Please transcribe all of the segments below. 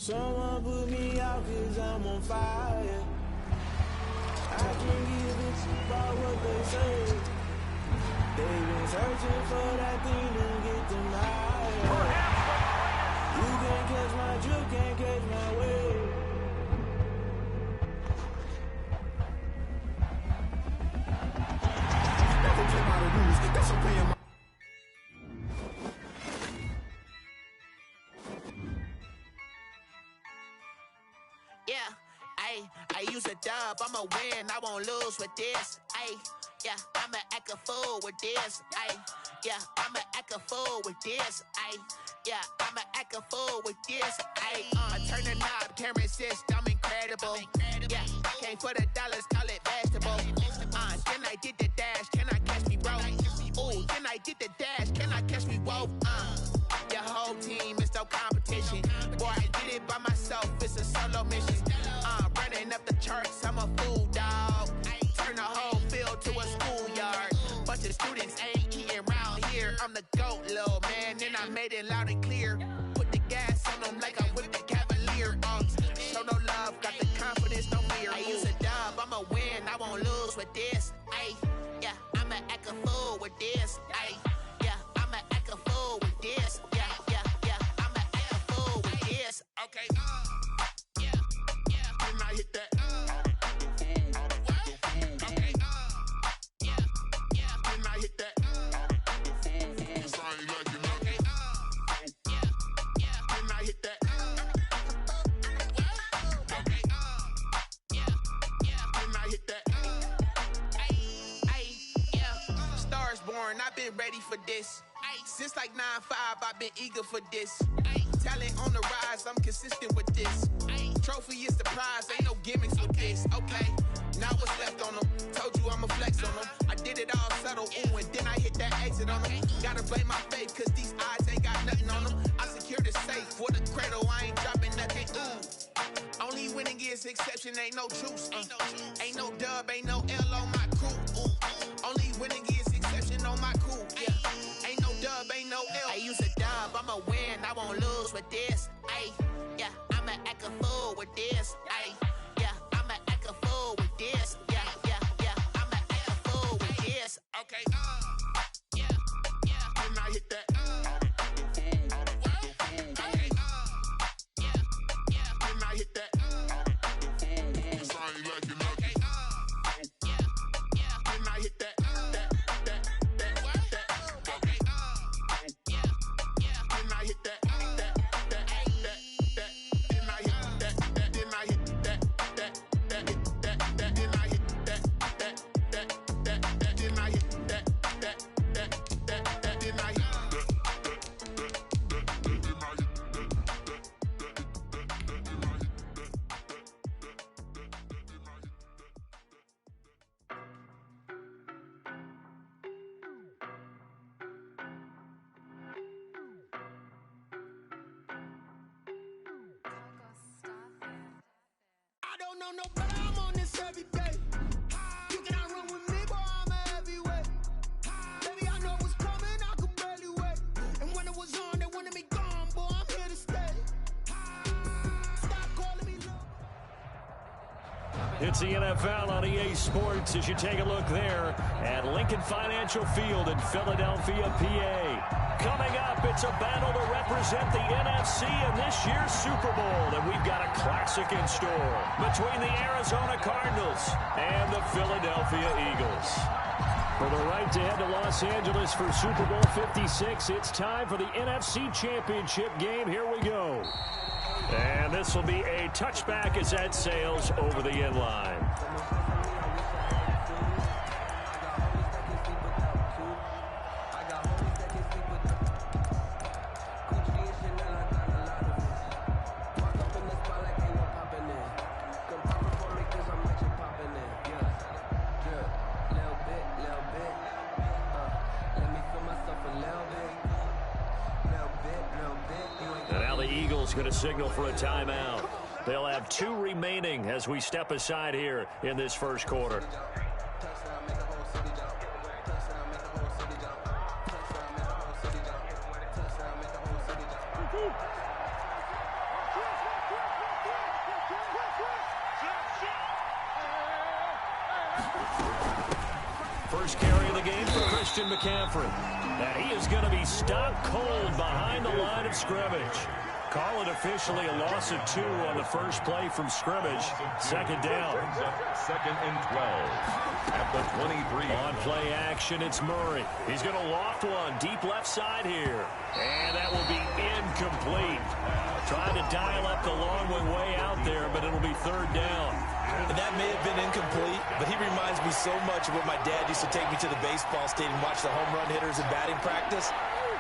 Someone put me out 'cause I'm on fire. I can't give a shit about what they say. They've been searching for that thing to get them higher. You can't catch my drift, can't catch my wave. Never play by the rules, that's a paying my. I use a dub, I'ma win, I won't lose with this. Yeah, I'ma act a fool with this. Yeah, I'ma act a fool with this. Yeah, I'ma act a fool with this. I turn the knob, camera assist, I'm incredible. Yeah, came for the dollars, call it vegetable. Then I did the dash, can I catch me, bro? Ooh, then I did the dash, can I catch me, whoa? Your whole team is no competition. Boy, I did it by myself, it's a solo mission. Running up the charts, I'm a fool, dog. Turn the whole field to a schoolyard. Bunch of students ain't eating round here. I'm the GOAT, little man, and I made it loud and clear. Put the gas on them like I'm with the Cavalier. Show no love, got the confidence, no fear. I use a dub, I'ma win, I won't lose with this. Yeah, I'ma act a fool with this. Yeah, I'ma act a fool with this. Yeah, I'ma act a fool with this. Okay, I hit that. Okay. Then I hit that. Then I hit that. Okay. Then I hit that. Stars born, I've been ready for this. Since like 9-5, I've been eager for this. Talent on the rise, I'm consistent with this. Trophy is the prize, ain't no gimmicks with this. Okay, now what's left on them? Told you I'ma flex on them. I did it all subtle, ooh, and then I hit that exit on them. Gotta blame my faith, cause these eyes ain't got nothing on them. I secured the safe for the cradle, I ain't dropping nothing, ooh. Only winning is exception, ain't no truce. Ain't no dub, ain't no L on my crew. Ooh. Only winning is exception on my crew. Yeah. Ain't no dub, ain't no L. I use a dub, I'ma win, I won't lose with this. Yeah, I'ma act a fool with this. Yeah, I'ma act a fool with this. Yeah, I'ma act a fool with this. Okay. Then I hit that. Okay. Then I hit that. Okay. Then I hit that. Okay. Then I hit that. No better, I'm on this every day. You cannot run with me, boy, I'm a heavyweight. Baby, I know what's coming, I could barely wait. And when it was on, they wanted me gone, boy, I'm here to stay. Stop calling me low. It's the NFL on EA Sports as you take a look there at Lincoln Financial Field in Philadelphia, PA. Coming up, it's a battle to represent the NFC in this year's Super Bowl, and we've got a classic in store between the Arizona Cardinals and the Philadelphia Eagles. For the right to head to Los Angeles for Super Bowl 56, it's time for the NFC Championship game. Here we go. And this will be a touchback as that sails over the end line. Going to signal for a timeout. They'll have 2 remaining as we step aside here in this first quarter. First carry of the game for Christian McCaffrey. And he is going to be stopped cold behind the line of scrimmage. Call it officially a loss of 2 on the first play from scrimmage. Second down. Second and 12 at the 23. On play action, it's Murray. He's going to loft one deep left side here. And that will be incomplete. Trying to dial up the long way out there, but it'll be third down. And that may have been incomplete, but he reminds me so much of when my dad used to take me to the baseball stadium and watch the home run hitters in batting practice.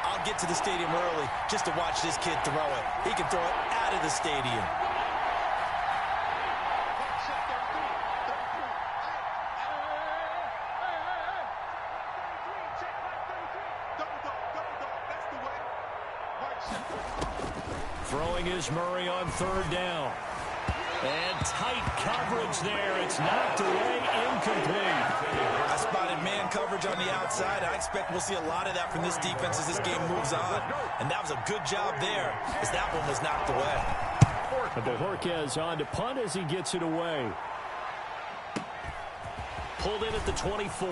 I'll get to the stadium early just to watch this kid throw it. He can throw it out of the stadium. Throwing is Murray on third down. And tight coverage there. It's knocked away, incomplete. I spotted man coverage on the outside. I expect we'll see a lot of that from this defense as this game moves on. And that was a good job there as that one was knocked away. Bojorquez on to punt as he gets it away. Pulled in at the 24.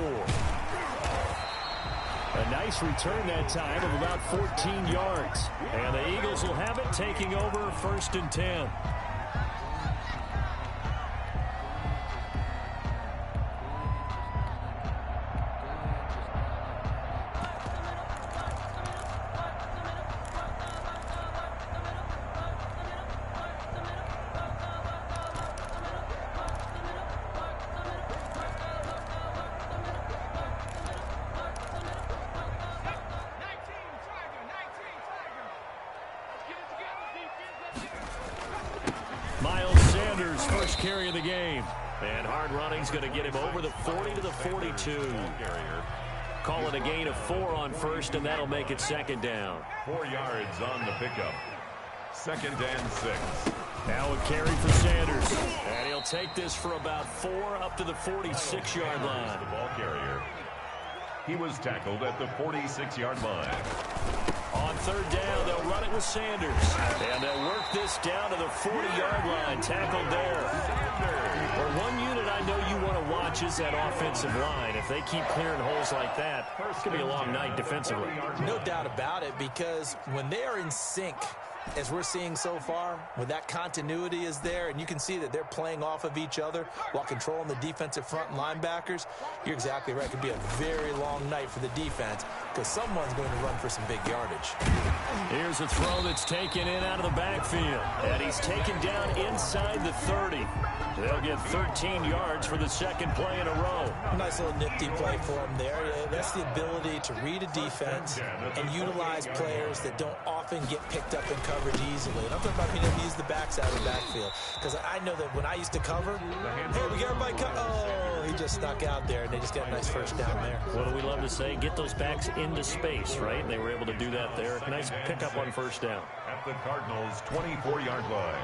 A nice return that time of about 14 yards. And the Eagles will have it, taking over first and 10. Miles Sanders, first carry of the game. And hard running's going to get him over the 40 to the 42. Call it a gain of 4 on first, and that'll make it second down. 4 yards on the pickup. Second and 6. Now a carry for Sanders. And he'll take this for about 4 up to the 46-yard line. The ball carrier. He was tackled at the 46-yard line. On third down, they'll run it with Sanders. And they'll work this down to the 40-yard line. Tackled there. For one unit I know you want to watch is that offensive line. If they keep clearing holes like that, it's going to be a long night defensively. No doubt about it, because when they are in sync, as we're seeing so far, when that continuity is there, and you can see that they're playing off of each other while controlling the defensive front and linebackers, you're exactly right. It could be a very long night for the defense because someone's going to run for some big yardage. Here's a throw that's taken in out of the backfield. And he's taken down inside the 30. They'll get 13 yards for the second play in a row. Nice little nifty play for him there. That's the ability to read a defense and utilize players that don't often get picked up in coverage easily. And I'm talking about being able to use the backside of the backfield. Because I know that when I used to cover, hey, we got everybody oh, he just snuck out there, and they just got a nice first down there. What do we love to say? Get those backs into space, right? And they were able to do that there. Nice pickup on first down. At the Cardinals' 24-yard line.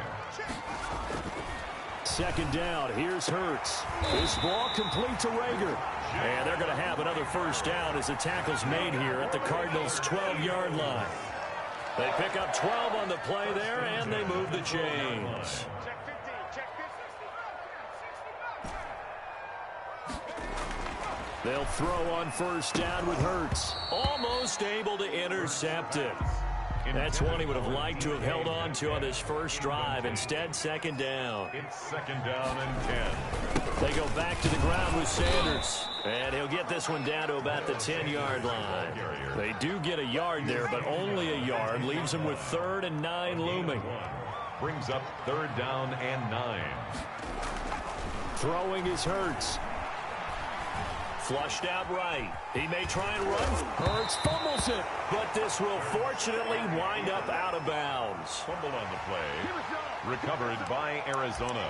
Second down, here's Hurts. This ball complete to Rager. And they're going to have another first down as the tackle's made here at the Cardinals' 12-yard line. They pick up 12 on the play there, and they move the chains. They'll throw on first down with Hurts. Almost able to intercept it. That's one he would have liked to have held on to on this first drive. Instead, second down. It's second down and 10. They go back to the ground with Sanders. And he'll get this one down to about the 10-yard line. They do get a yard there, but only a yard. Leaves them with 3rd and 9 looming. Brings up 3rd down and 9. Throwing is Hurts. Flushed out right. He may try and run. Hurts fumbles it. But this will fortunately wind up out of bounds. Fumble on the play. Recovered by Arizona.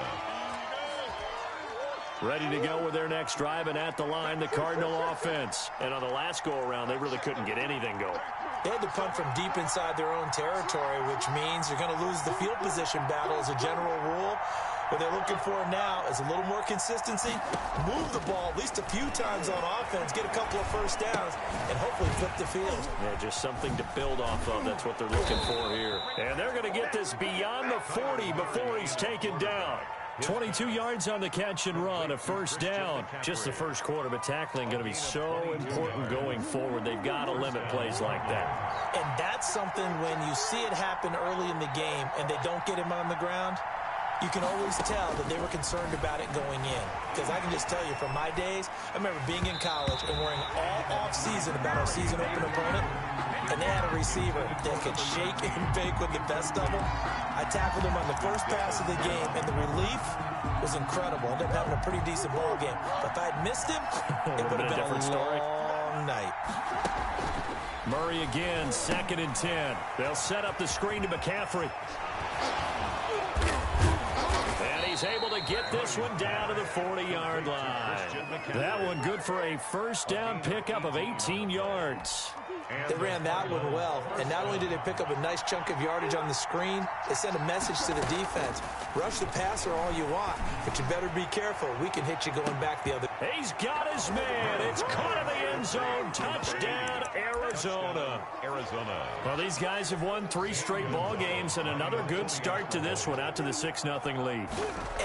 Ready to go with their next drive, and at the line, the Cardinal offense. And on the last go-around, they really couldn't get anything going. They had to punt from deep inside their own territory, which means you're going to lose the field position battle as a general rule. What they're looking for now is a little more consistency, move the ball at least a few times on offense, get a couple of first downs, and hopefully flip the field. Yeah, just something to build off of. That's what they're looking for here. And they're going to get this beyond the 40 before he's taken down. 22 yards on the catch and run, a first down. Just the first quarter, but tackling going to be so important going forward. They've got to limit plays like that. And that's something when you see it happen early in the game and they don't get him on the ground, you can always tell that they were concerned about it going in. Because I can just tell you from my days, I remember being in college and worrying all off-season about our season open opponent, and they had a receiver that could shake and bake with the best of them. I tackled him on the first pass of the game, and the relief was incredible. Ended up having a pretty decent ball game. But if I had missed him, it would have been a long night. Murray again, 2nd and 10. They'll set up the screen to McCaffrey. And he's able to get this one down to the 40-yard line. That one good for a first down pickup of 18 yards. They ran that one well, and not only did they pick up a nice chunk of yardage on the screen, they sent a message to the defense. Rush the passer all you want, but you better be careful. We can hit you going back the other. He's got his man. It's caught in the end zone. Touchdown, Arizona. Well, these guys have won 3 straight ball games, and another good start to this one, out to the 6-0 lead.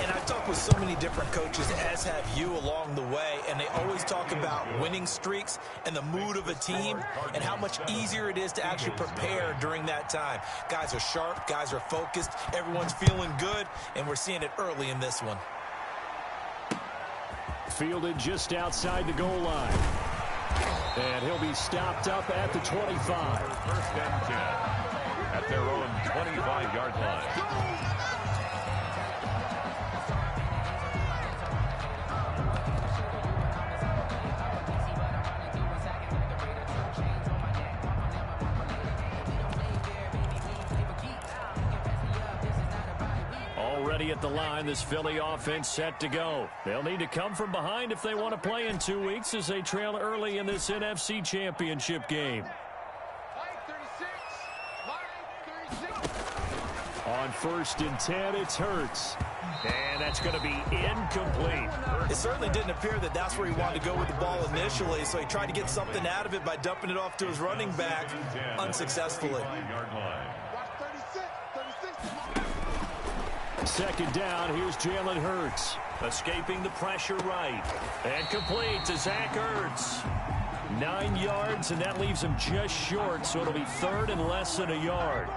And I've talked with so many different coaches, as have you along the way, and they always talk about winning streaks and the mood of a team and how much easier it is to actually prepare during that time. Guys are sharp, guys are focused, everyone's feeling good, and we're seeing it early in this one. Fielded just outside the goal line. And he'll be stopped up at the 25. First and 10 at their own 25-yard line. Already at the line, this Philly offense set to go. They'll need to come from behind if they want to play in 2 weeks as they trail early in this NFC Championship game. On 1st and 10, it's Hurts. And that's going to be incomplete. It certainly didn't appear that that's where he wanted to go with the ball initially, so he tried to get something out of it by dumping it off to his running back unsuccessfully. 2nd down, here's Jalen Hurts. Escaping the pressure right. And complete to Zach Ertz. 9 yards, and that leaves him just short, so it'll be 3rd and less than a yard.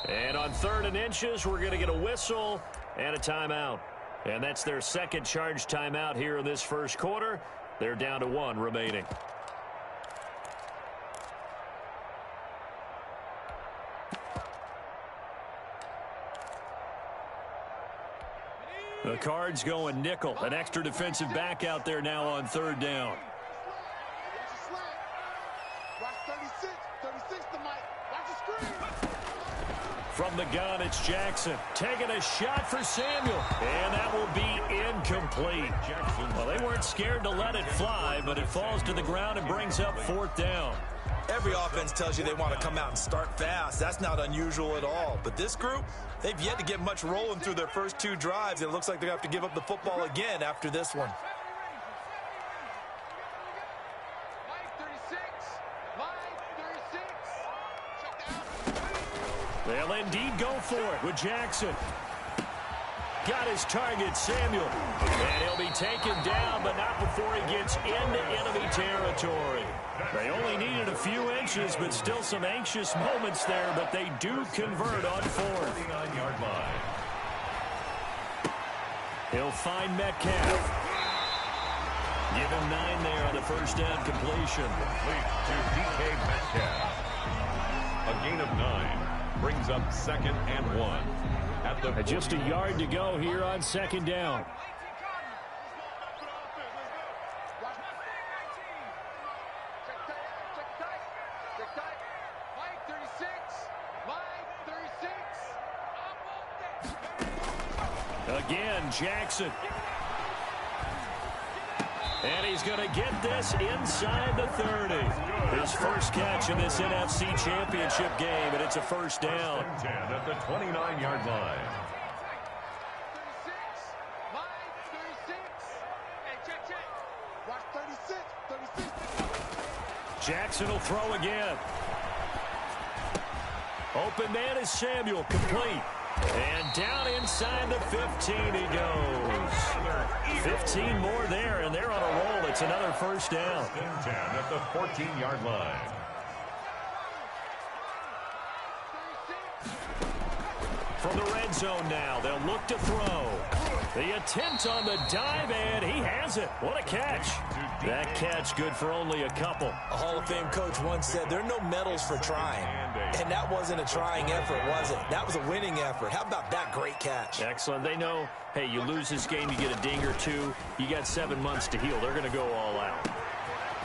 And on 3rd and inches, we're going to get a whistle and a timeout. And that's their 2nd charge timeout here in this first quarter. They're down to 1 remaining. The Cards going nickel. An extra defensive back out there now on 3rd down. From the gun, it's Jackson. Taking a shot for Samuel. And that will be incomplete. Well, they weren't scared to let it fly, but it falls to the ground and brings up 4th down. Every offense tells you they want to come out and start fast. That's not unusual at all. But this group, they've yet to get much rolling through their first 2 drives. It looks like they're going to have to give up the football again after this one. They'll indeed go for it with Jackson. Got his target, Samuel. And he'll be taken down, but not before he gets into enemy territory. They only needed a few inches, but still some anxious moments there, but they do convert on 4th. He'll find Metcalf. Give him 9 there on the first down completion. Complete to DK Metcalf. A gain of 9. Brings up 2nd and 1. At just a yard to go here on 2nd down. Again, Jackson. And he's going to get this inside the 30. His first catch in this NFC Championship game, and it's a first down. 10 at the 29-yard line. Jackson will throw again. Open man is Samuel, complete. And down inside the 15 he goes. 15 more there, and they're on a roll. It's another first down. 10 at the 14-yard line. From the red zone now, they'll look to throw. The attempt on the dive, and he has it. What a catch. That catch good for only a couple. A Hall of Fame coach once said there are no medals for trying. And that wasn't a trying effort, was it? That was a winning effort. How about that great catch? Excellent. They know, hey, you lose this game, you get a ding or two. You got 7 months to heal. They're going to go all out.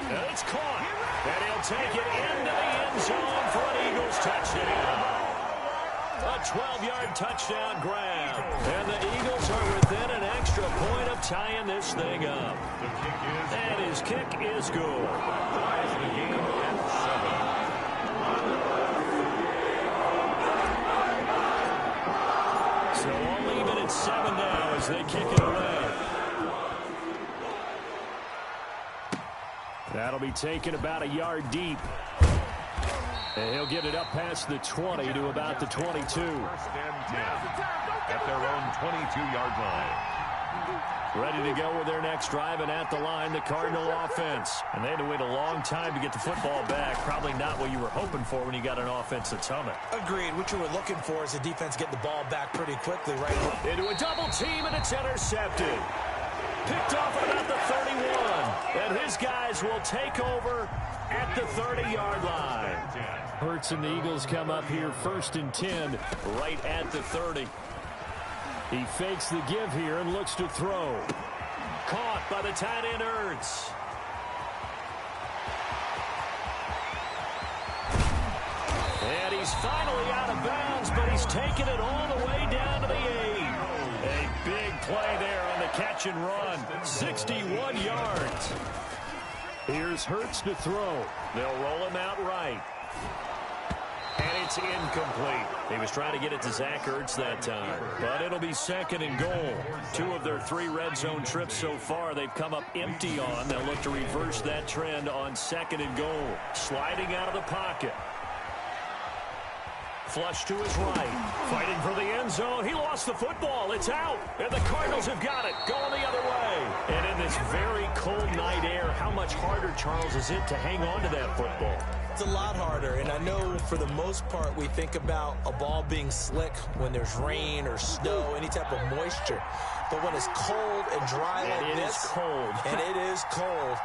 And it's caught. And he'll take it into the end zone for an Eagles touchdown. A 12-yard touchdown grab. And the Eagles are within an extra point of tying this thing up. And his kick is good. Ties the game at 7. So all even at 7 now as they kick it away. That'll be taken about a yard deep. And he'll get it up past the 20 to about the 22. First and 10 at their own 22-yard line. Ready to go with their next drive, and at the line, the Cardinal offense. And they had to wait a long time to get the football back. Probably not what you were hoping for when you got an offense that's humming. Agreed. What you were looking for is the defense get the ball back pretty quickly, right? Into a double team, and it's intercepted. Picked off at about the 31. And his guys will take over at the 30-yard line. Hurts and the Eagles come up here first and 10 right at the 30. He fakes the give here and looks to throw. Caught by the tight end Ertz. And he's finally out of bounds, but he's taken it all the way down to the 8. A big play there on the catch and run. 61 yards. Here's Hurts to throw. They'll roll him out right. And it's incomplete. He was trying to get it to Zach Ertz that time. But it'll be second and goal. 2 of their 3 red zone trips so far they've come up empty on. They'll look to reverse that trend on second and goal. Sliding out of the pocket. Flush to his right. Fighting for the end zone. He lost the football. It's out. And the Cardinals have got it. Going the other way. And in this very cold night air, how much harder, Charles, is it to hang on to that football? It's a lot harder, and I know for the most part we think about a ball being slick when there's rain or snow, any type of moisture. But when it's cold and dry like this, and it is cold,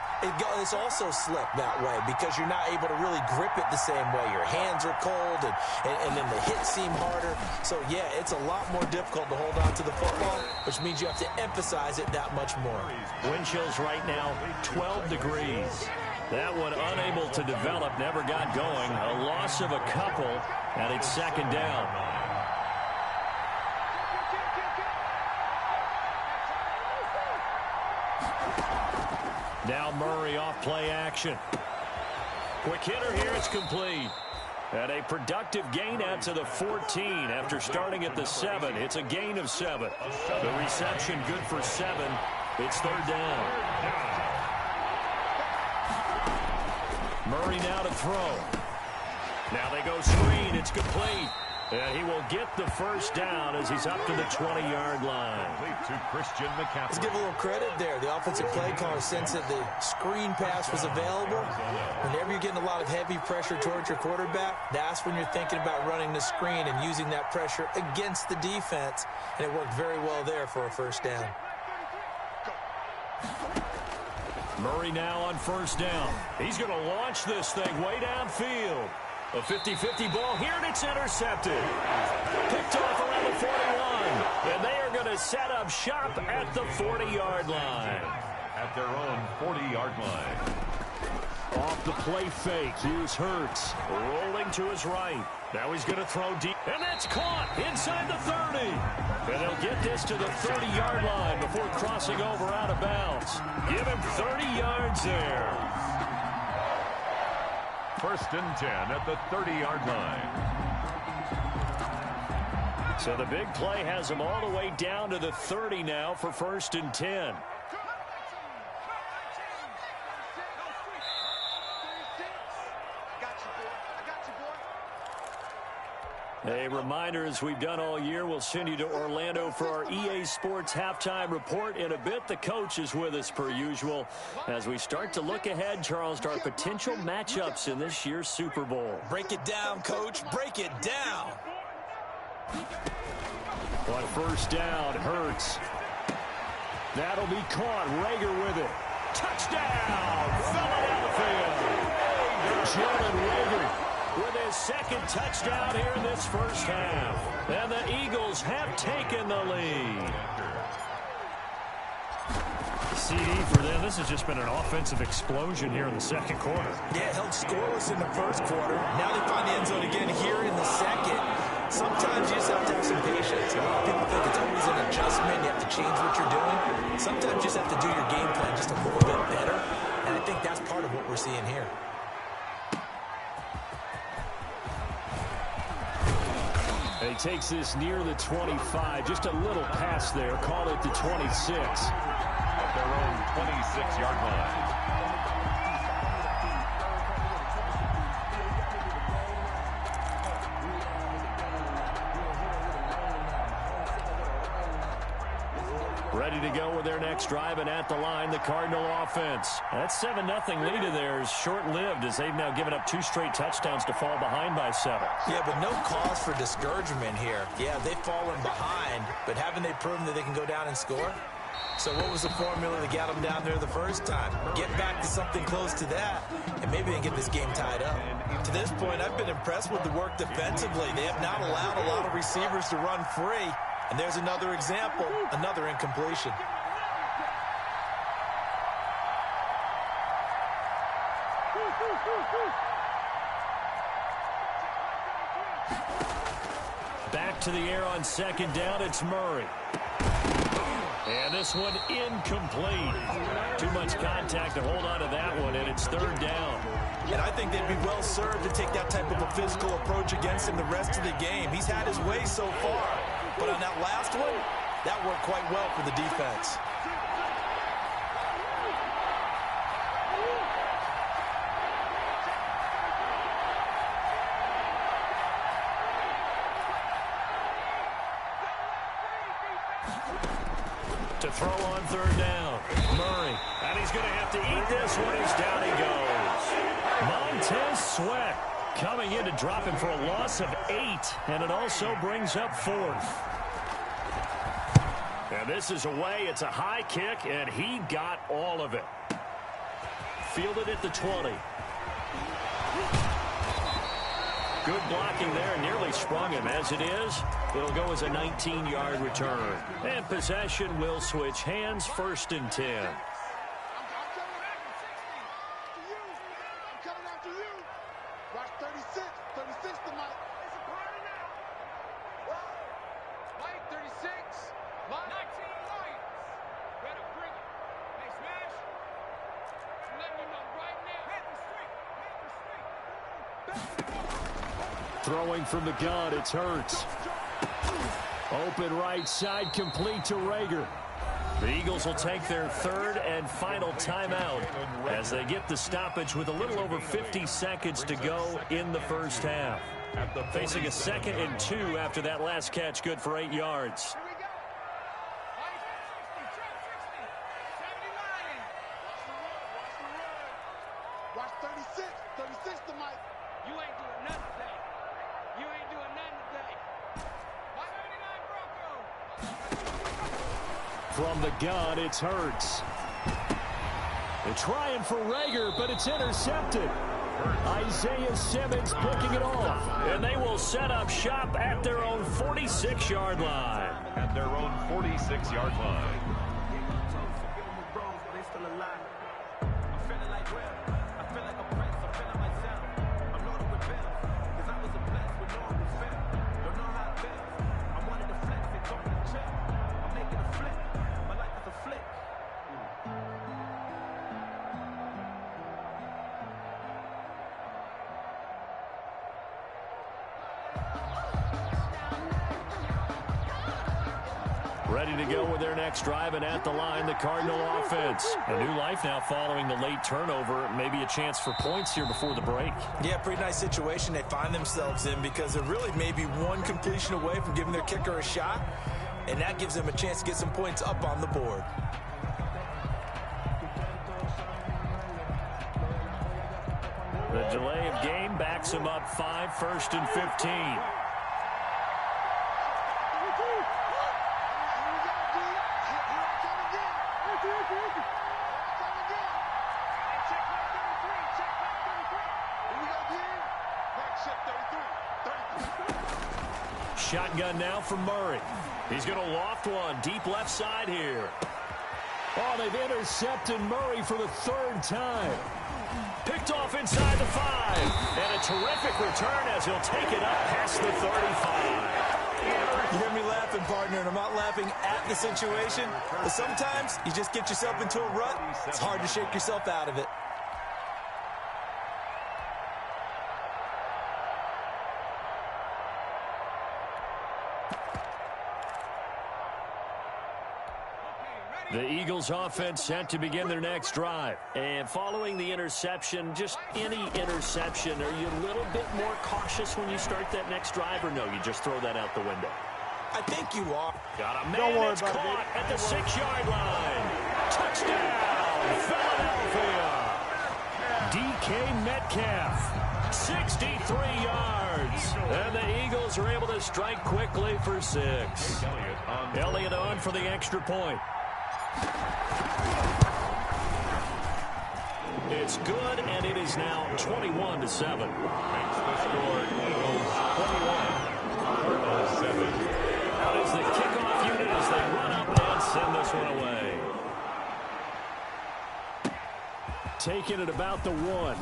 it's also slick that way because you're not able to really grip it the same way. Your hands are cold, and then the hits seem harder. So, yeah, it's a lot more difficult to hold on to the football, which means you have to emphasize it that much more. Wind chills right now, 12 degrees. That one unable to develop, never got going. A loss of a couple, and it's second down. Now Murray off play action. Quick hitter here, it's complete. And a productive gain out to the 14 after starting at the 7. It's a gain of 7. The reception good for 7. It's third down. Murray now to throw. Now they go screen. It's complete. And he will get the first down as he's up to the 20-yard line. To Christian McCaffrey. Let's give a little credit there. The offensive play caller sensed that the screen pass was available. Whenever you're getting a lot of heavy pressure towards your quarterback, that's when you're thinking about running the screen and using that pressure against the defense. And it worked very well there for a first down. Murray now on first down. He's going to launch this thing way downfield. A 50-50 ball here, and it's intercepted. Picked off around the 41. And they are going to set up shop at the 40-yard line. At their own 40-yard line. Off the play fake, here's Hurts. Rolling to his right. Now he's going to throw deep. And that's caught inside the 30. And they'll get this to the 30-yard line before crossing over out of bounds. Give him 30 yards there. First and 10 at the 30-yard line. So the big play has them all the way down to the 30 now for first and 10. A reminder, as we've done all year, we'll send you to Orlando for our EA Sports halftime report in a bit. The coach is with us per usual as we start to look ahead, Charles, to our potential matchups in this year's Super Bowl. Break it down, Coach. Break it down. On first down, Hurts. That'll be caught. Rager with it. Touchdown, Philadelphia. Jalen Rager with his second touchdown here in this first half. And the Eagles have taken the lead. CD for them. This has just been an offensive explosion here in the second quarter. Yeah, held scoreless in the first quarter. Now they find the end zone again here in the second. Sometimes you just have to have some patience. A lot of people think it's always an adjustment. You have to change what you're doing. Sometimes you just have to do your game plan just a little bit better. And I think that's part of what we're seeing here. He takes this near the 25. Just a little pass there. Call it the 26. At their own 26-yard line. Ready to go with their next drive, and at the line, the Cardinal offense. That 7-0 lead of theirs short-lived as they've now given up 2 straight touchdowns to fall behind by 7. Yeah, but no cause for discouragement here. Yeah, they've fallen behind, but haven't they proven that they can go down and score? So what was the formula that got them down there the first time? Get back to something close to that, and maybe they can get this game tied up. To this point, I've been impressed with the work defensively. They have not allowed a lot of receivers to run free. And there's another example, another incompletion. Back to the air on second down, it's Murray. And this one incomplete. Too much contact to hold on to that one, and it's third down. And I think they'd be well served to take that type of a physical approach against him the rest of the game. He's had his way so far. But on that last one, that worked quite well for the defense. To throw on third down, Murray. And he's going to have to eat this one as down he goes. Montez Sweat coming in to drop him for a loss of 8, and it also brings up 4th. And this is away. It's a high kick, and he got all of it. Fielded at the 20. Good blocking there, nearly sprung him. As it is, it'll go as a 19-yard return. And possession will switch hands, 1st and 10. Throwing from the gun, it's Hurts. Open right side, complete to Rager. The Eagles will take their 3rd and final timeout as they get the stoppage with a little over 50 seconds to go in the first half. Facing a 2nd and 2 after that last catch, good for 8 yards. From the gun, it's Hurts. They're trying for Rager, but it's intercepted. Isaiah Simmons picking it off. And they will set up shop at their own 46-yard line. At their own 46-yard line. Ready to go with their next drive, and at the line, the Cardinal offense. A new life now following the late turnover. Maybe a chance for points here before the break. Yeah, pretty nice situation they find themselves in because they're really maybe one completion away from giving their kicker a shot, and that gives them a chance to get some points up on the board. The delay of game backs them up 5, 1st and 15. Shotgun now for Murray. He's going to loft one deep left side here. Oh, they've intercepted Murray for the 3rd time. Picked off inside the 5. And a terrific return as he'll take it up past the 35. You hear me laughing, partner, and I'm not laughing at the situation. But sometimes you just get yourself into a rut. It's hard to shake yourself out of it. The Eagles offense set to begin their next drive. And following the interception, just any interception, are you a little bit more cautious when you start that next drive, or no, you just throw that out the window? I think you are. Got a man that's caught at the 6-yard line. Touchdown, Philadelphia. DK Metcalf, 63 yards. And the Eagles are able to strike quickly for 6. Elliott on for the extra point. It's good, and it is now 21-7. Makes the score Eagles 21, Cardinals 7. Out is the kickoff unit as they run up and send this one away. Taking it about the 1.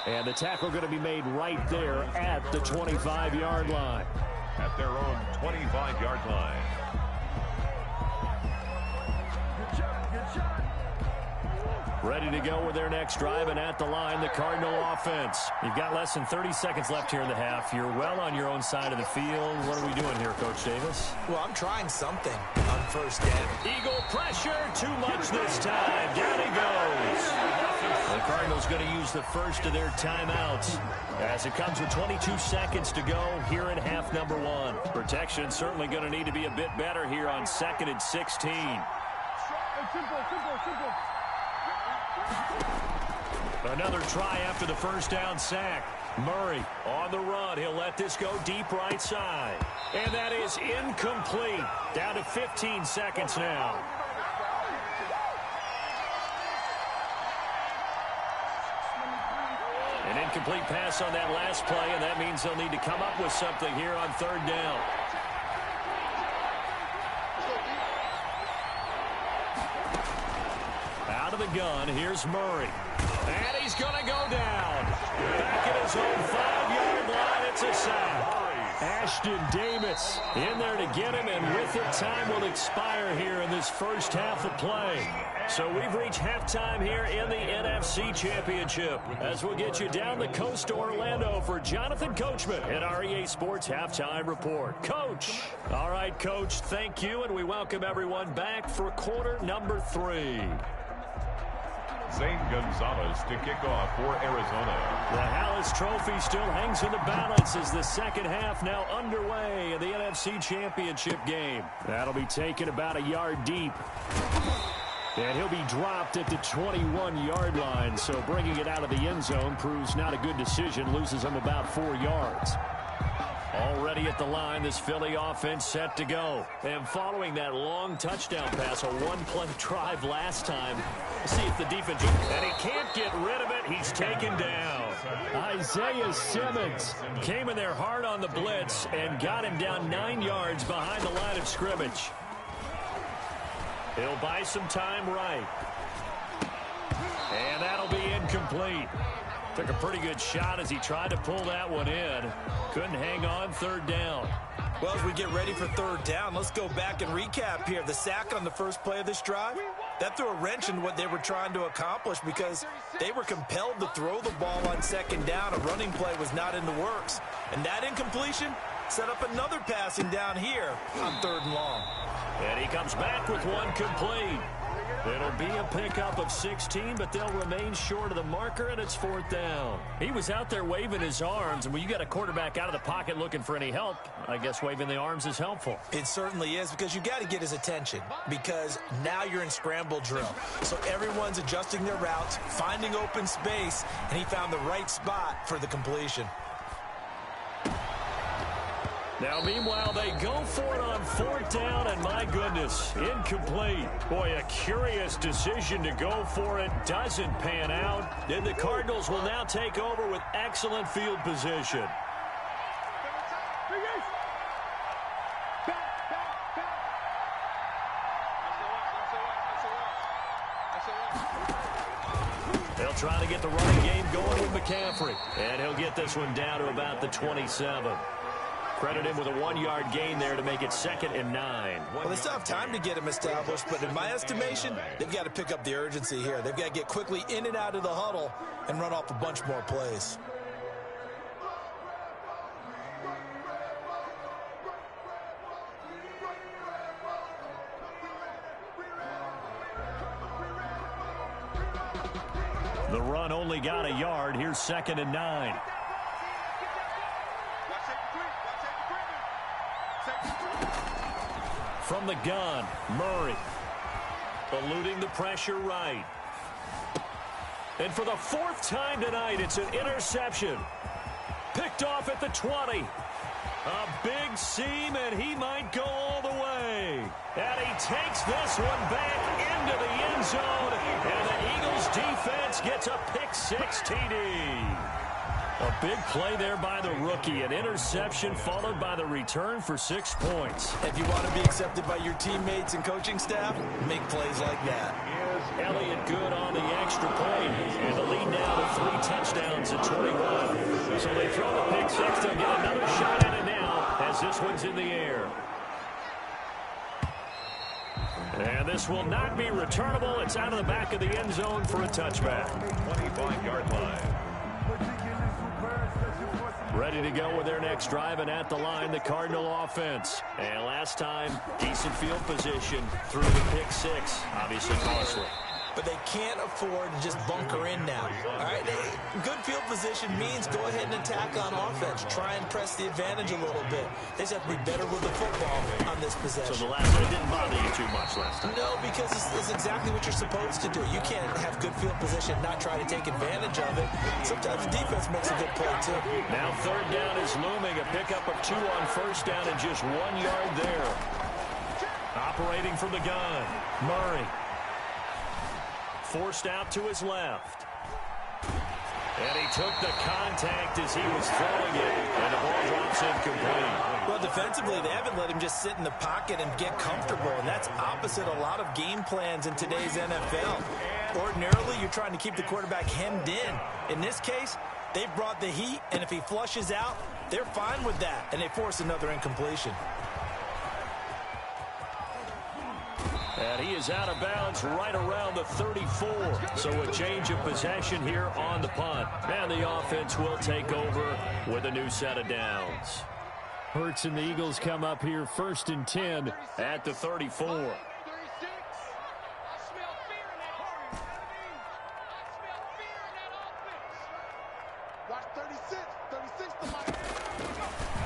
And the tackle going to be made right there at the 25-yard line. At their own 25-yard line. Ready to go with their next drive, and at the line, the Cardinal offense. You've got less than 30 seconds left here in the half. You're well on your own side of the field. What are we doing here, Coach Davis? Well, I'm trying something on 1st down. Eagle pressure, too much this time. Down he goes. The Cardinals going to use the first of their timeouts as it comes with 22 seconds to go here in half number 1. Protection certainly going to need to be a bit better here on 2nd and 16. Another try after the first down sack. Murray on the run. He'll let this go deep right side. And that is incomplete. Down to 15 seconds now. An incomplete pass on that last play, and that means they'll need to come up with something here on 3rd down. Out of the gun, here's Murray. And he's going to go down. Back at his own 5-yard line, it's a sack. Ashton Davis in there to get him, and with it, time will expire here in this first half of play. So we've reached halftime here in the NFC Championship as we'll get you down the coast to Orlando for Jonathan Coachman at our EA Sports Halftime Report. Coach. All right, Coach, thank you, and we welcome everyone back for quarter number 3. Zane Gonzalez to kick off for Arizona. The Hallis Trophy still hangs in the balance as the second half now underway in the NFC Championship game. That'll be taken about a yard deep. And he'll be dropped at the 21-yard line, so bringing it out of the end zone proves not a good decision, loses him about 4 yards. Already at the line, this Philly offense set to go. And following that long touchdown pass, a one-play drive last time, see if the defense, and he can't get rid of it. He's taken down. Isaiah Simmons came in there hard on the blitz and got him down 9 yards behind the line of scrimmage. He'll buy some time right. And that'll be incomplete. Took a pretty good shot as he tried to pull that one in. Couldn't hang on 3rd down. Well, as we get ready for 3rd down, let's go back and recap here. The sack on the first play of this drive, that threw a wrench in what they were trying to accomplish because they were compelled to throw the ball on 2nd down. A running play was not in the works. And that incompletion, set up another passing down here on 3rd and long. And he comes back with one complete. It'll be a pickup of 16, but they'll remain short of the marker, and it's 4th down. He was out there waving his arms, and when you got a quarterback out of the pocket looking for any help, I guess waving the arms is helpful. It certainly is, because you got to get his attention, because now you're in scramble drill. So everyone's adjusting their routes, finding open space, and he found the right spot for the completion. Now, meanwhile, they go for it on 4th down, and my goodness, incomplete. Boy, a curious decision to go for it. Doesn't pan out. And the Cardinals will now take over with excellent field position. They'll try to get the running game going with McCaffrey. And he'll get this one down to about the 27. Credit him with a 1-yard gain there to make it 2nd and 9. Well, they still have time to get him established, but in my estimation, they've got to pick up the urgency here. They've got to get quickly in and out of the huddle and run off a bunch more plays. The run only got a yard. Here's 2nd and 9. From the gun, Murray. Eluding the pressure right. And for the 4th time tonight, it's an interception. Picked off at the 20. A big seam, and he might go all the way. And he takes this one back into the end zone. And the Eagles defense gets a pick-6 TD. A big play there by the rookie. An interception followed by the return for 6 points. If you want to be accepted by your teammates and coaching staff, make plays like that. Elliott good on the extra point. And the lead now to 3 touchdowns at 21. So they throw the pick-6. They'll get another shot at it now as this one's in the air. And this will not be returnable. It's out of the back of the end zone for a touchback. 25-yard line. Ready to go with their next drive, and at the line, the Cardinal offense. And last time, decent field position through the pick-6. Obviously costly. But they can't afford to just bunker in now. All right, good field position means go ahead and attack on offense. Try and press the advantage a little bit. They just have to be better with the football on this possession. So the last one didn't bother you too much last time? No, because it's exactly what you're supposed to do. You can't have good field position and not try to take advantage of it. Sometimes the defense makes a good play, too. Now 3rd down is looming. A pickup of 2 on 1st down and just 1 yard there. Operating from the gun, Murray. Forced out to his left. And he took the contact as he was throwing it, and the ball drops incomplete. Well, defensively, they haven't let him just sit in the pocket and get comfortable, and that's opposite a lot of game plans in today's NFL. Ordinarily, you're trying to keep the quarterback hemmed in. In this case, they've brought the heat, and if he flushes out, they're fine with that, and they force another incompletion. And he is out of bounds right around the 34. So a change of possession here on the punt. And the offense will take over with a new set of downs. Hurts and the Eagles come up here 1st and 10 at the 34.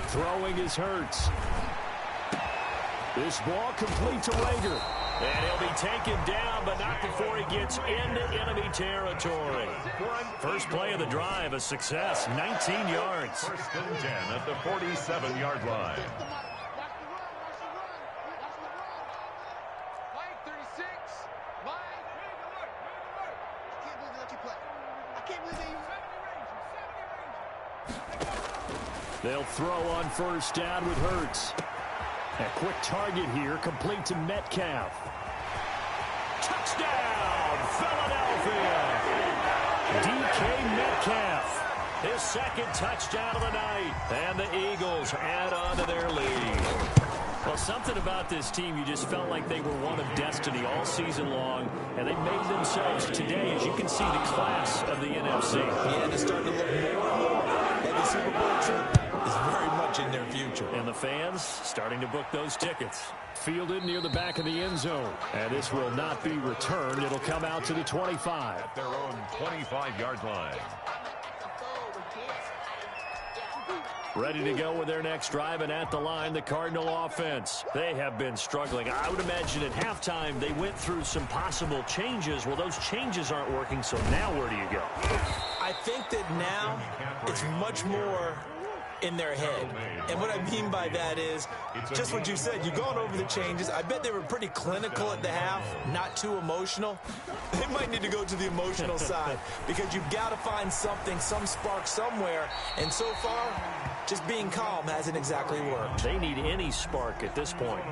Throwing is Hurts. This ball complete to Rager. And he'll be taken down, but not before he gets into enemy territory. First play of the drive, a success, 19 yards. 1st and 10 at the 47-yard line. They'll throw on 1st down with Hurts. A quick target here, complete to Metcalf. Touchdown, Philadelphia! DK Metcalf, his 2nd touchdown of the night. And the Eagles add on to their lead. Well, something about this team, you just felt like they were one of destiny all season long, and they made themselves today, as you can see, the class of the NFC. Yeah, and it's starting to look more and more like the Super Bowl trip. is very much in their future. And the fans starting to book those tickets. Fielded near the back of the end zone. And this will not be returned. It'll come out to the 25. At their own 25-yard line. Ready to go with their next drive, and at the line, the Cardinal offense. They have been struggling. I would imagine at halftime they went through some possible changes. Well, those changes aren't working, so now where do you go? I think that now it's much more in their head. And what I mean by that is just what you said. You've gone over the changes. I bet they were pretty clinical at the half, not too emotional. They might need to go to the emotional side because you've got to find something, some spark somewhere. And so far, just being calm hasn't exactly worked. They need any spark at this point.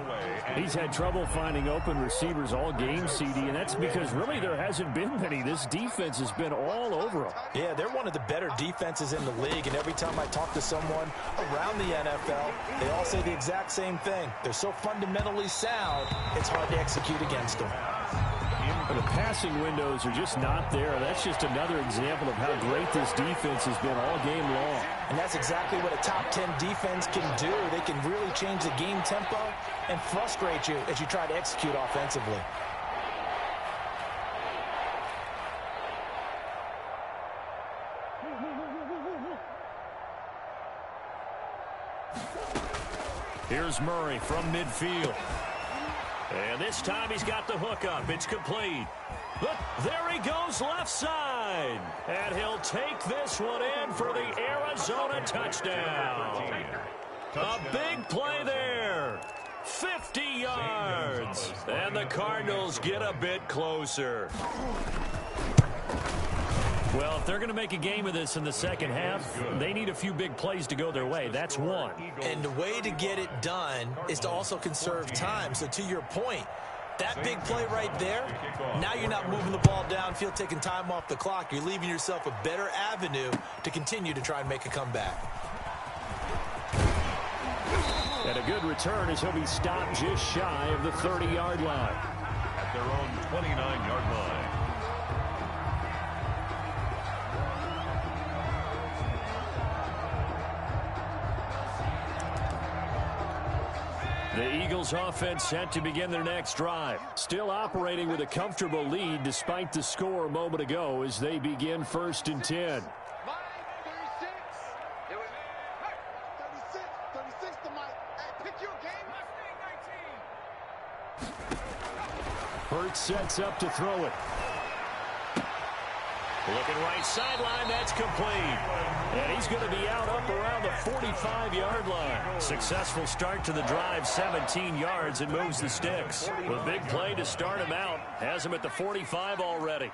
He's had trouble finding open receivers all game, CD, and that's because really there hasn't been many. This defense has been all over him. Yeah, they're one of the better defenses in the league, and every time I talk to someone around the NFL, they all say the exact same thing. They're so fundamentally sound, it's hard to execute against them. But the passing windows are just not there. That's just another example of how great this defense has been all game long. And that's exactly what a top 10 defense can do. They can really change the game tempo and frustrate you as you try to execute offensively. Here's Murray from midfield. And this time he's got the hook up. It's complete. Look, there he goes left side. And he'll take this one in for the Arizona touchdown. A big play there. 50 yards. And the Cardinals get a bit closer. Well, if they're going to make a game of this in the second half, they need a few big plays to go their way. That's one. And the way to get it done is to also conserve time. So to your point, that big play right there, now you're not moving the ball downfield, taking time off the clock. You're leaving yourself a better avenue to continue to try and make a comeback. And a good return as he'll be stopped just shy of the 30-yard line. At their own 29-yard line. The Eagles offense set to begin their next drive. Still operating with a comfortable lead despite the score a moment ago as they begin 1st and 10. Hurts sets up to throw it. Looking right sideline, that's complete. And he's going to be out up around the 45-yard line. Successful start to the drive, 17 yards, and moves the sticks. A big play to start him out. Has him at the 45 already.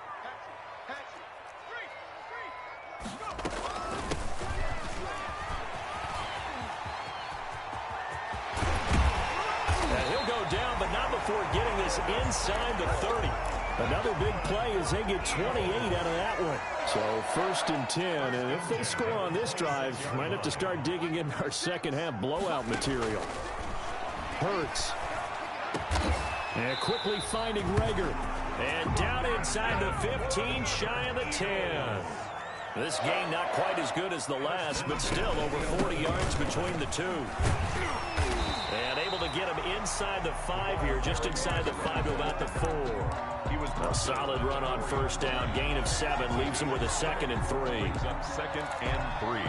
And he'll go down, but not before getting this inside the 30. Another big play as they get 28 out of that one. So 1st and 10, and if they score on this drive, might have to start digging in our second half blowout material. Hurts. And quickly finding Reagor. And down inside the 15, shy of the 10. This game not quite as good as the last, but still over 40 yards between the two. And able to get him inside the 5 here, just inside the 5 to about the 4. A solid run on 1st down, gain of 7, leaves him with a 2nd and 3. Up 2nd and 3.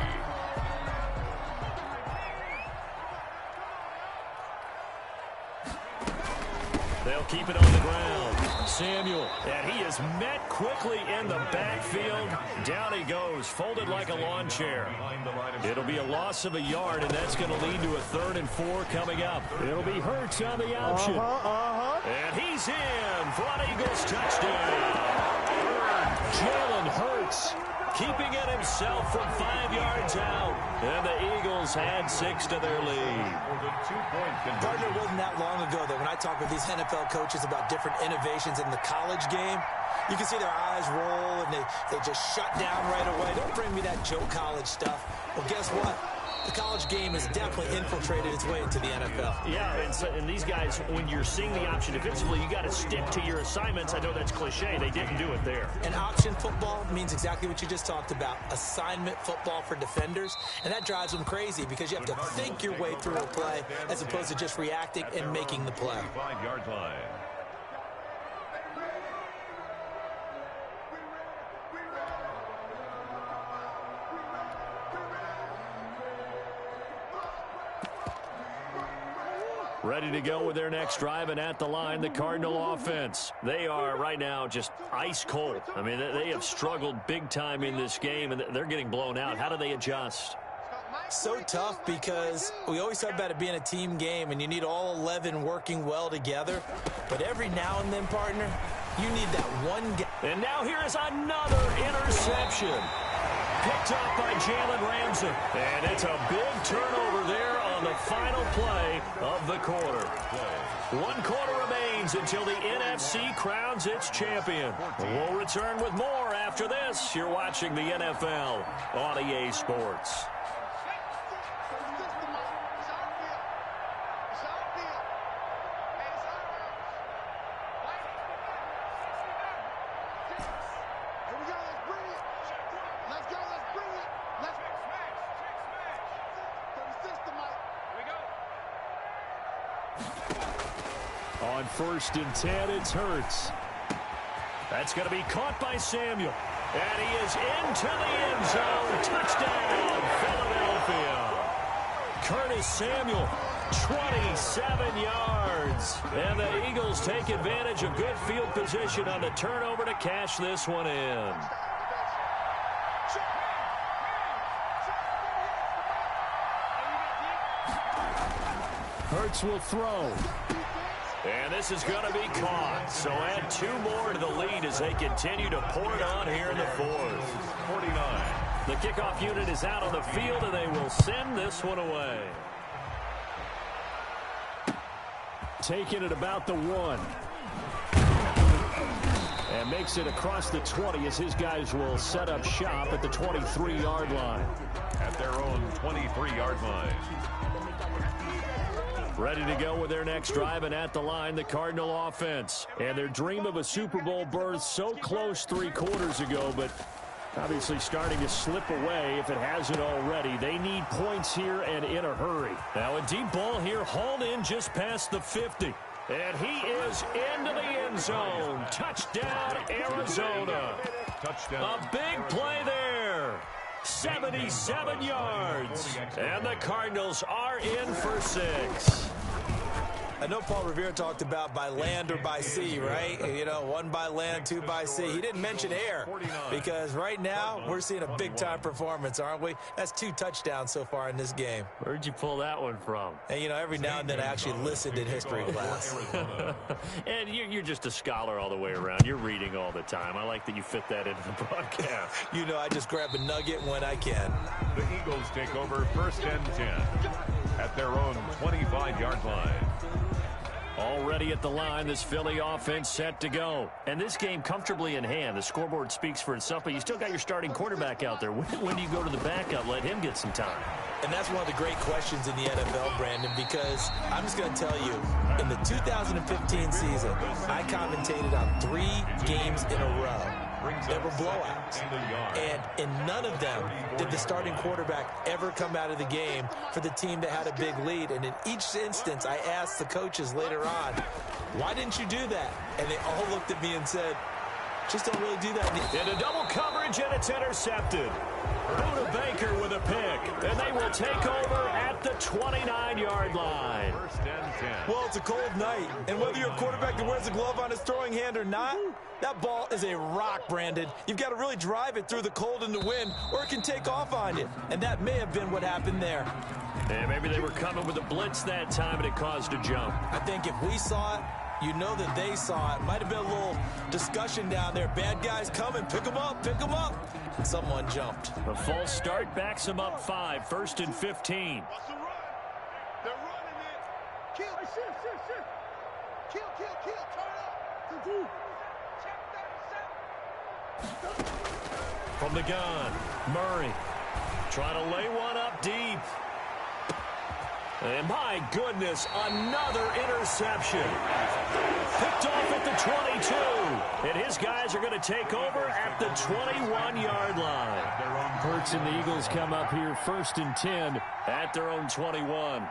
They'll keep it on the ground. Samuel, and he is met quickly in the backfield. Down he goes, folded like a lawn chair. It'll be a loss of a yard, and that's going to lead to a 3rd and 4 coming up. It'll be Hurts on the option. And he's in for an Eagles touchdown. Jalen Hurts keeping it himself from 5 yards out. And the Eagles had 6 to their lead. Partner, it wasn't that long ago that when I talk with these NFL coaches about different innovations in the college game, you can see their eyes roll and they just shut down right away. Don't bring me that Joe College stuff. Well, guess what? the college game has definitely infiltrated its way into the NFL. Yeah, and these guys, when you're seeing the option defensively, you got to stick to your assignments. I know that's cliche. They didn't do it there. And option football means exactly what you just talked about, assignment football for defenders, and that drives them crazy because you have to think your way through a play as opposed to just reacting and making the play. 5-yard line. Ready to go with their next drive, and at the line, the Cardinal offense. They are right now just ice cold. I mean, they have struggled big time in this game, and they're getting blown out. How do they adjust? So tough because we always talk about it being a team game, and you need all 11 working well together. But every now and then, partner, you need that one guy. And now here is another interception. Picked up by Jalen Ramsey. And it's a big turnover there on the final play of the quarter. 1 quarter remains until the NFC crowns its champion. We'll return with more after this. You're watching the NFL on EA Sports. On 1st and 10, it's Hurts. That's going to be caught by Samuel. And he is into the end zone. Touchdown, Philadelphia. Curtis Samuel, 27 yards. And the Eagles take advantage of good field position on the turnover to cash this one in. Hurts will throw. And this is going to be caught. So add 2 more to the lead as they continue to pour it on here in the 4th. 49. The kickoff unit is out on the field, and they will send this one away. Taking it about the 1. And makes it across the 20 as his guys will set up shop at the 23-yard line. At their own 23-yard line. Ready to go with their next drive, and at the line, the Cardinal offense. And their dream of a Super Bowl berth so close 3 quarters ago, but obviously starting to slip away if it hasn't already. They need points here and in a hurry. Now a deep ball here, hauled in just past the 50. And he is into the end zone. Touchdown, Arizona. Touchdown. A big play there. 77 yards. And the Cardinals are in for 6. I know Paul Revere talked about by land or by sea, right? You know, 1 by land, 2 by sea. He didn't mention air because right now we're seeing a big-time performance, aren't we? That's 2 touchdowns so far in this game. Where'd you pull that one from? And, you know, every now and then I actually listened in history class. And you're just a scholar all the way around. You're reading all the time. I like that you fit that into the broadcast. You know, I just grab a nugget when I can. The Eagles take over 1st and 10 at their own 25-yard line. Already at the line, this Philly offense set to go. And this game comfortably in hand. The scoreboard speaks for itself, but you still got your starting quarterback out there. When do you go to the backup? Let him get some time. And that's one of the great questions in the NFL, Brandon, because I'm just going to tell you, in the 2015 season, I commentated on 3 games in a row that were blowouts. And in none of them did the starting quarterback ever come out of the game for the team that had a big lead. And in each instance, I asked the coaches later on, why didn't you do that? And they all looked at me and said, just don't really do that. Into double coverage, and it's intercepted. Buda Baker with a pick, and they will take over at the 29-yard line. 1st and 10. Well, it's a cold night, and whether you're a quarterback that wears a glove on his throwing hand or not, that ball is a rock, Brandon. You've got to really drive it through the cold and the wind, or it can take off on you. And that may have been what happened there. And maybe they were coming with a blitz that time, and it caused a jump. I think if we saw it, you know that they saw it. Might have been a little discussion down there. Bad guys coming. Pick them up. Pick them up. And someone jumped. A false start backs them up 5. 1st and 15. They're running it. Kill. Kill. Turn up. From the gun, Murray trying to lay one up deep. And my goodness, another interception. Picked off at the 22. And his guys are going to take over at the 21-yard line. Hurts and the Eagles come up here 1st and 10 at their own 21.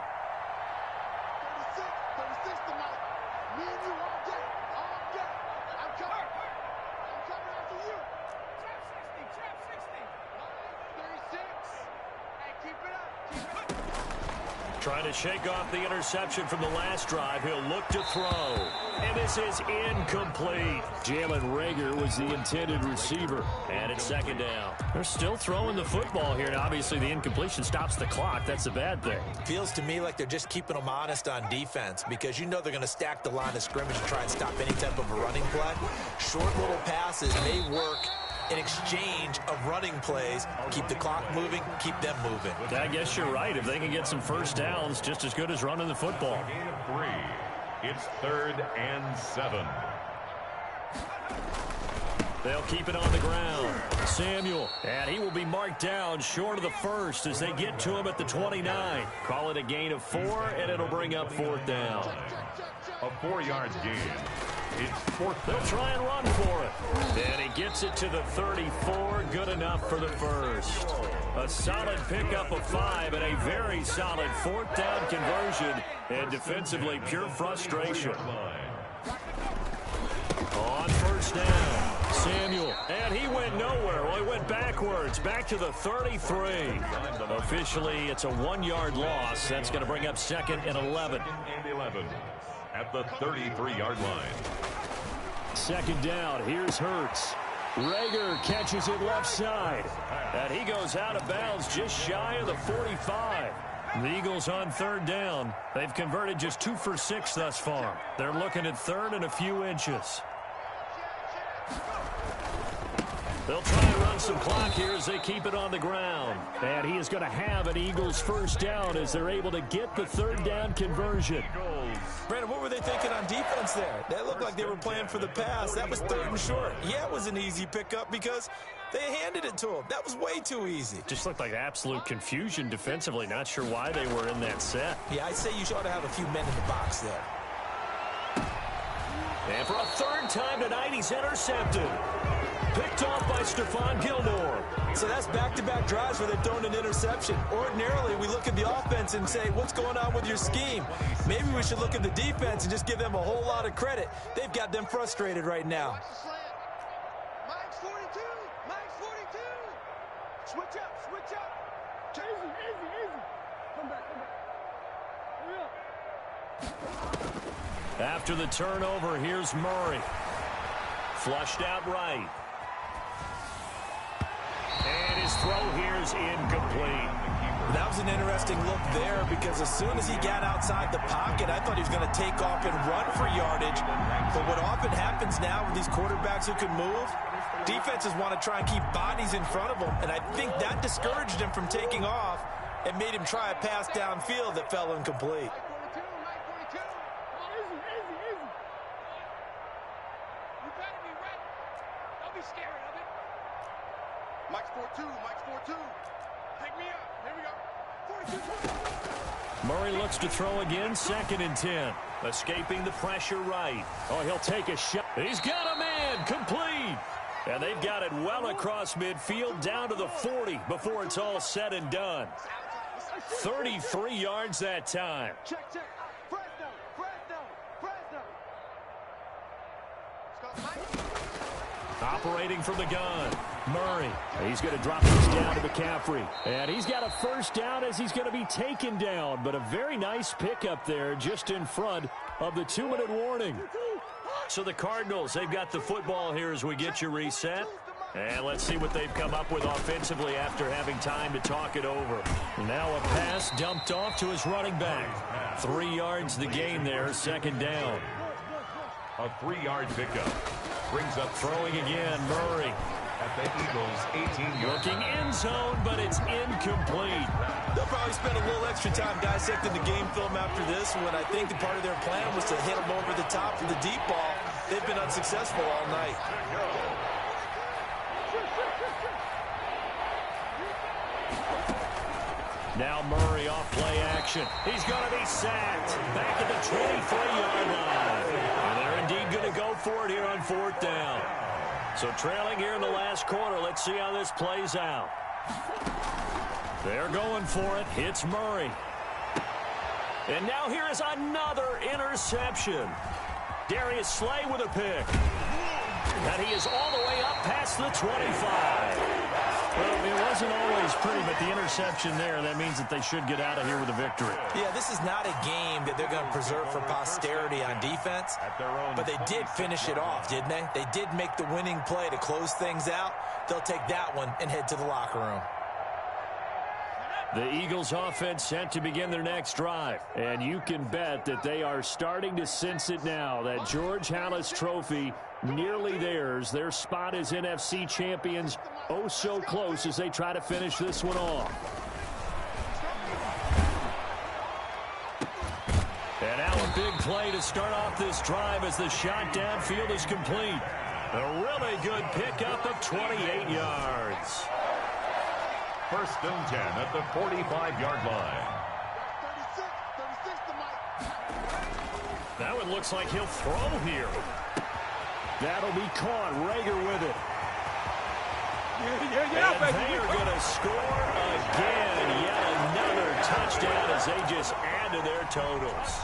Trying to shake off the interception from the last drive. He'll look to throw. And this is incomplete. Jalen Reagor was the intended receiver. And it's 2nd down. They're still throwing the football here. And obviously the incompletion stops the clock. That's a bad thing. Feels to me like they're just keeping them honest on defense because you know they're going to stack the line of scrimmage and try and stop any type of a running play. Short little passes may work in exchange of running plays. Keep the clock moving, keep them moving. I guess you're right. If they can get some first downs, just as good as running the football. Gain of 3. It's 3rd and 7. They'll keep it on the ground. Samuel, and he will be marked down short of the first as they get to him at the 29. Call it a gain of 4, and it'll bring up 4th down. A 4-yard gain. It's 4th. They'll try and run for it. And he gets it to the 34. Good enough for the first. A solid pickup of 5 and a very solid 4th down conversion. And defensively, pure frustration. On 1st down, Samuel. And he went nowhere. Well, he went backwards. Back to the 33. Officially, it's a 1-yard loss. That's going to bring up 2nd and 11. At the 33-yard line. 2nd down. Here's Hurts. Reagor catches it left side. And he goes out of bounds just shy of the 45. The Eagles on 3rd down. They've converted just 2 for 6 thus far. They're looking at 3rd and a few inches. They'll try and run some clock here as they keep it on the ground. And he is going to have an Eagles 1st down as they're able to get the 3rd down conversion. Brandon, what were they thinking on defense there? That looked like they were playing for the pass. That was 3rd and short. Yeah, it was an easy pickup because they handed it to him. That was way too easy. Just looked like absolute confusion defensively. Not sure why they were in that set. Yeah, I'd say you ought to have a few men in the box there. And for a 3rd time tonight, he's intercepted. Picked off by Stephon Gilmore. So that's back-to-back drives where they've thrown an interception. Ordinarily, we look at the offense and say, what's going on with your scheme? Maybe we should look at the defense and just give them a whole lot of credit. They've got them frustrated right now. Mike's 42. Mike's 42. Switch up. Switch up. Easy. Come back. Hurry up. After the turnover, here's Murray. Flushed out right. And his throw here is incomplete. That was an interesting look there because as soon as he got outside the pocket, I thought he was going to take off and run for yardage. But what often happens now with these quarterbacks who can move, defenses want to try and keep bodies in front of them. And I think that discouraged him from taking off and made him try a pass downfield that fell incomplete. Murray looks to throw again, 2nd and 10. Escaping the pressure right. Oh, he'll take a shot. He's got a man, complete. And they've got it well across midfield down to the 40 before it's all said and done. 33 yards that time. Check. Operating from the gun, Murray. He's going to drop this down to McCaffrey. And he's got a 1st down as he's going to be taken down. But a very nice pickup there just in front of the 2-minute warning. So the Cardinals, they've got the football here as we get you reset. And let's see what they've come up with offensively after having time to talk it over. Now a pass dumped off to his running back. 3 yards the gain there, 2nd down. A 3-yard pickup. Brings up throwing again, Murray. At the Eagles' 18-yard looking end zone, but it's incomplete. They'll probably spend a little extra time dissecting the game film after this one. I think the part of their plan was to hit them over the top for the deep ball. They've been unsuccessful all night. Now Murray off play action. He's going to be sacked. Back at the 23-yard line. And they're indeed going to go for it here on 4th down. So trailing here in the last quarter. Let's see how this plays out. They're going for it. It's Murray. And now here is another interception. Darius Slay with a pick. And he is all the way up past the 25. Well, it wasn't always pretty, but the interception there, that means that they should get out of here with a victory. Yeah, this is not a game that they're going to preserve for posterity on defense, but they did finish it off, didn't they? They did make the winning play to close things out. They'll take that one and head to the locker room. The Eagles offense set to begin their next drive. And you can bet that they are starting to sense it now. That George Halas trophy nearly theirs. Their spot as NFC champions oh so close as they try to finish this one off. And now a big play to start off this drive as the shot downfield is complete. A really good pickup of 28 yards. 1st and 10 at the 45-yard line. Now it looks like he'll throw here. That'll be caught. Rager with it. And they are going to score again. Yet another touchdown as they just add to their totals.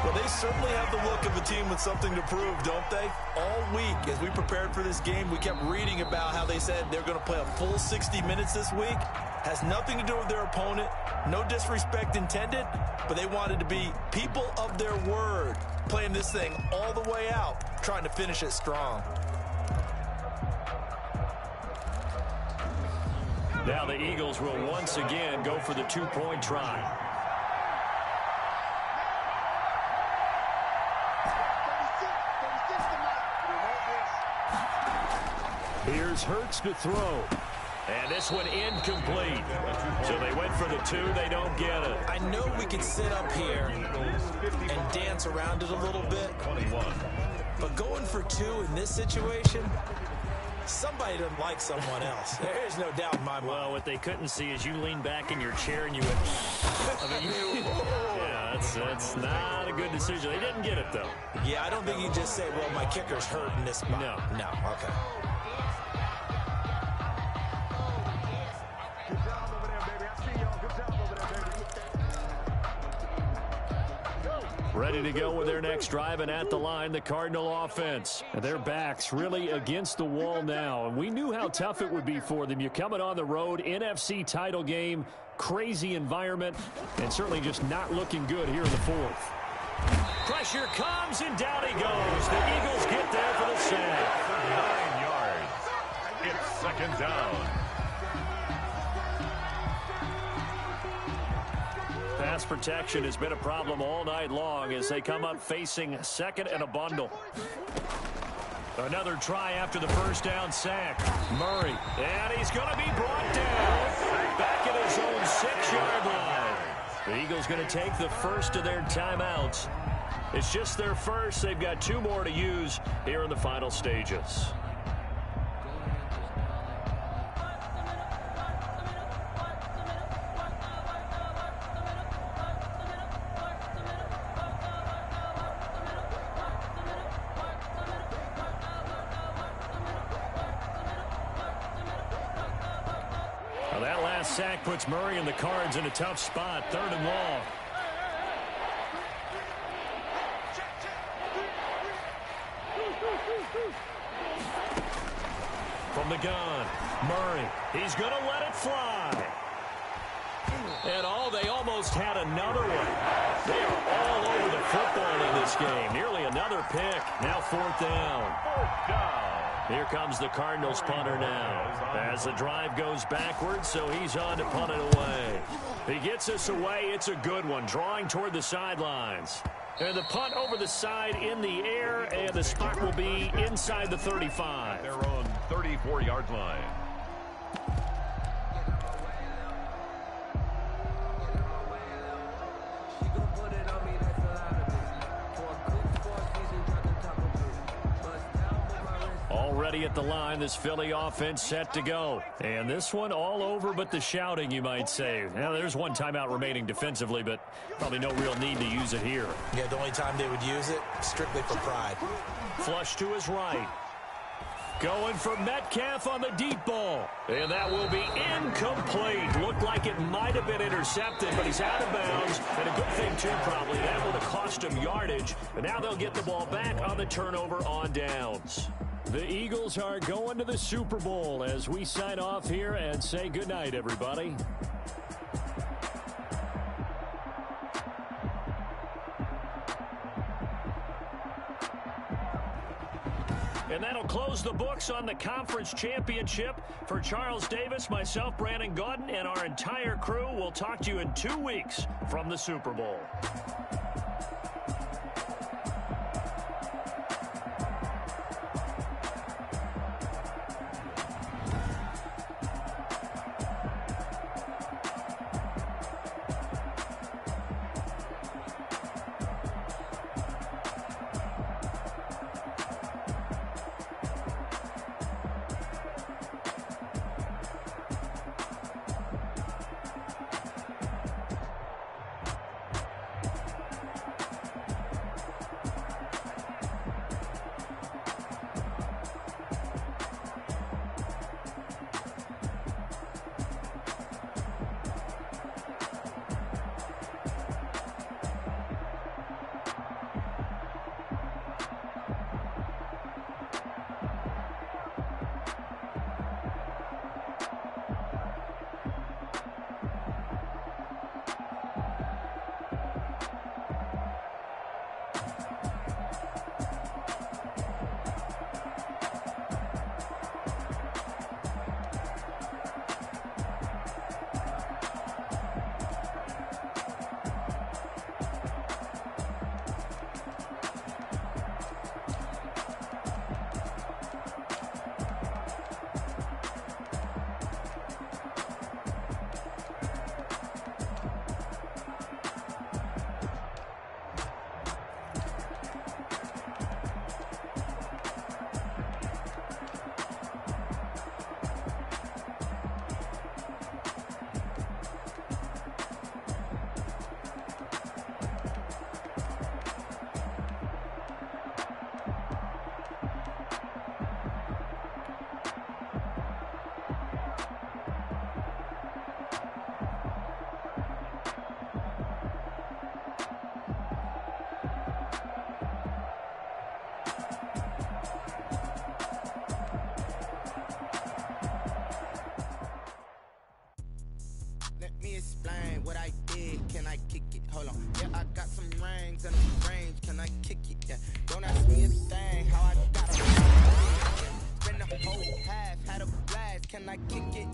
Well, they certainly have the look of a team with something to prove, don't they? All week, as we prepared for this game, we kept reading about how they said they're going to play a full 60 minutes this week. Has nothing to do with their opponent. No disrespect intended, but they wanted to be people of their word, playing this thing all the way out, trying to finish it strong. Now the Eagles will once again go for the two-point try. Here's Hurts to throw. And this one incomplete. So they went for the 2. They don't get it. I know we could sit up here and dance around it a little bit, but going for 2 in this situation, somebody doesn't like someone else. There's no doubt in my mind. Well, what they couldn't see is you lean back in your chair and you went, yeah, that's not a good decision. They didn't get it, though. Yeah, I don't think you just say, well, my kicker's hurt in this spot. No, okay. Ready to go with their next drive, and at the line, the Cardinal offense. And their backs really against the wall now, and we knew how tough it would be for them. You're coming on the road, NFC title game, crazy environment, and certainly just not looking good here in the 4th. Pressure comes, and down he goes. The Eagles get there for the sack. 9 yards. It's 2nd down. Pass protection has been a problem all night long as they come up facing 2nd and a bundle. Another try after the first down sack. Murray, and he's going to be brought down. Back at his own 6-yard line. The Eagles going to take the first of their timeouts. It's just their first. They've got 2 more to use here in the final stages. Sack puts Murray and the Cards in a tough spot. 3rd and long. From the gun, Murray. He's going to let it fly. And they almost had another one. They are all over the football in this game. Nearly another pick. Now 4th down. 4th down. Here comes the Cardinals punter now. As the drive goes backwards, so he's on to punt it away. He gets us away. It's a good one. Drawing toward the sidelines. And the punt over the side in the air, and the spot will be inside the 35. They're on 34-yard line. Already at the line, this Philly offense set to go. And this one all over but the shouting, you might say. Now, there's one timeout remaining defensively, but probably no real need to use it here. Yeah, the only time they would use it, strictly for pride. Flush to his right. Going for Metcalf on the deep ball. And that will be incomplete. Looked like it might have been intercepted, but he's out of bounds. And a good thing, too, probably. That would have cost him yardage. But now they'll get the ball back on the turnover on downs. The Eagles are going to the Super Bowl as we sign off here and say goodnight, everybody. And that'll close the books on the conference championship. For Charles Davis, myself, Brandon Gaudin, and our entire crew, we'll talk to you in 2 weeks from the Super Bowl. What I did, can I kick it? Hold on. Yeah, I got some rings and a range. Can I kick it? Yeah. Don't ask me a thing. How I got a spend the whole half, had a blast. Can I kick it?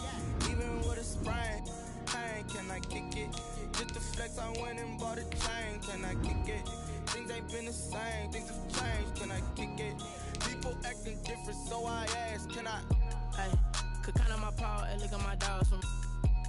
Even with a sprain, pain. Can I kick it? Just the flex, I went and bought a chain. Can I kick it? Things ain't been the same. Things have changed. Can I kick it? People acting different, so I ask. Can I? Hey.